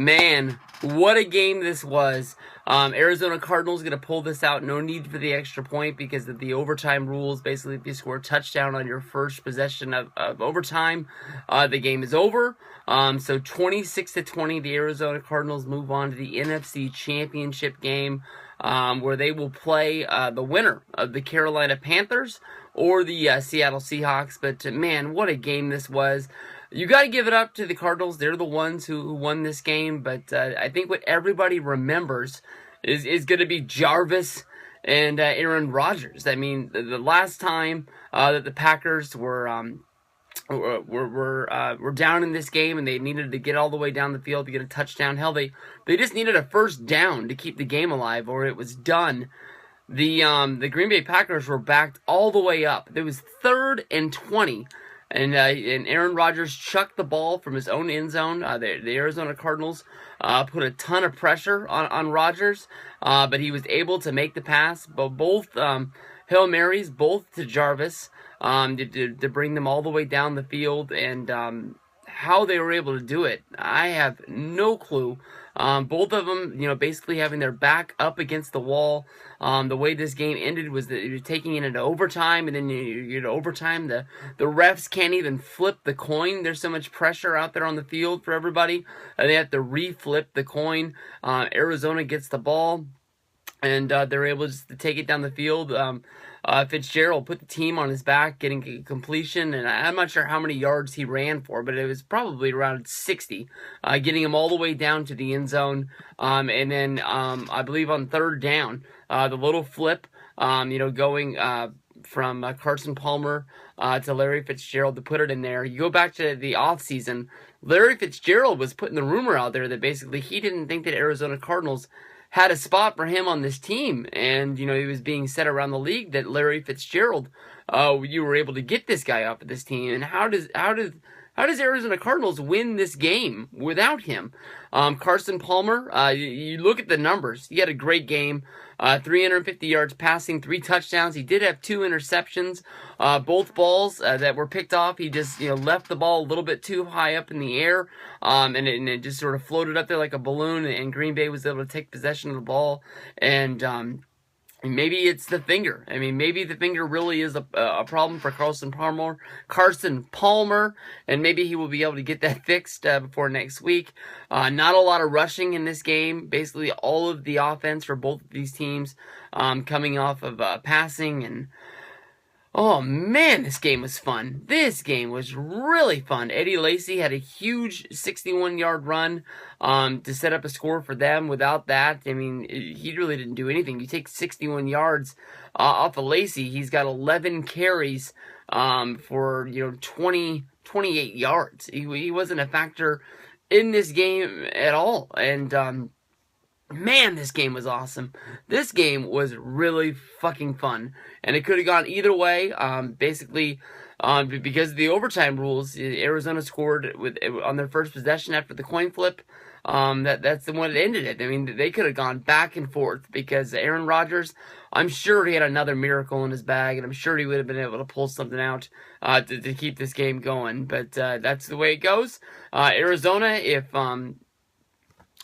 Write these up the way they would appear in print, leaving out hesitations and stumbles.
Man, what a game this was. Arizona Cardinals going to pull this out. No need for the extra point because of the overtime rules. Basically, if you score a touchdown on your first possession of overtime, the game is over. So 26-20, the Arizona Cardinals move on to the NFC Championship game, where they will play the winner of the Carolina Panthers or the Seattle Seahawks. But man, what a game this was. You got to give it up to the Cardinals. They're the ones who won this game. But I think what everybody remembers is going to be Jarvis and Aaron Rodgers. I mean, the last time that the Packers were down in this game and they needed to get all the way down the field to get a touchdown. Hell, they just needed a first down to keep the game alive, or it was done. The Green Bay Packers were backed all the way up. It was 3rd and 20. And Aaron Rodgers chucked the ball from his own end zone. The Arizona Cardinals put a ton of pressure on Rodgers, but he was able to make the pass. But both Hail Marys, both to Jarvis, to bring them all the way down the field. And how they were able to do it, I have no clue. Both of them, basically having their back up against the wall. The way this game ended was that you're taking it into overtime, and then you get overtime. The refs can't even flip the coin. There's so much pressure out there on the field for everybody. They have to re-flip the coin. Arizona gets the ball, and they're able just to take it down the field. Fitzgerald put the team on his back, getting a completion, and I'm not sure how many yards he ran for, but it was probably around 60, getting him all the way down to the end zone. And then I believe on 3rd down, the little flip, going from Carson Palmer to Larry Fitzgerald to put it in there. You go back to the offseason, Larry Fitzgerald was putting the rumor out there that basically he didn't think that Arizona Cardinals had a spot for him on this team, and he was being said around the league that Larry Fitzgerald, you were able to get this guy off of this team, and how does Arizona Cardinals win this game without him? Carson Palmer, you look at the numbers. He had a great game. 350 yards passing, 3 touchdowns. He did have 2 interceptions. Both balls that were picked off, he just left the ball a little bit too high up in the air, and it just sort of floated up there like a balloon. And Green Bay was able to take possession of the ball. And maybe it's the finger. I mean, maybe the finger really is a problem for Carson Palmer, and maybe he will be able to get that fixed before next week. Not a lot of rushing in this game. Basically, all of the offense for both of these teams coming off of passing. And oh man, this game was fun. This game was really fun. Eddie Lacy had a huge 61-yard run to set up a score for them. Without that, I mean, he really didn't do anything. You take 61 yards off of Lacy, he's got 11 carries for 28 yards. He wasn't a factor in this game at all. And man, this game was awesome. This game was really fucking fun. And it could have gone either way. Basically, because of the overtime rules, Arizona scored on their first possession after the coin flip. That's the one that ended it. I mean, they could have gone back and forth because Aaron Rodgers, I'm sure he had another miracle in his bag, and I'm sure he would have been able to pull something out to keep this game going. But that's the way it goes. Arizona,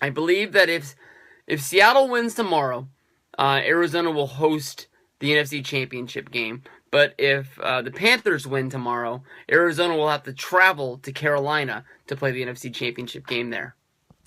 I believe that if Seattle wins tomorrow, Arizona will host the NFC Championship game. But if the Panthers win tomorrow, Arizona will have to travel to Carolina to play the NFC Championship game there.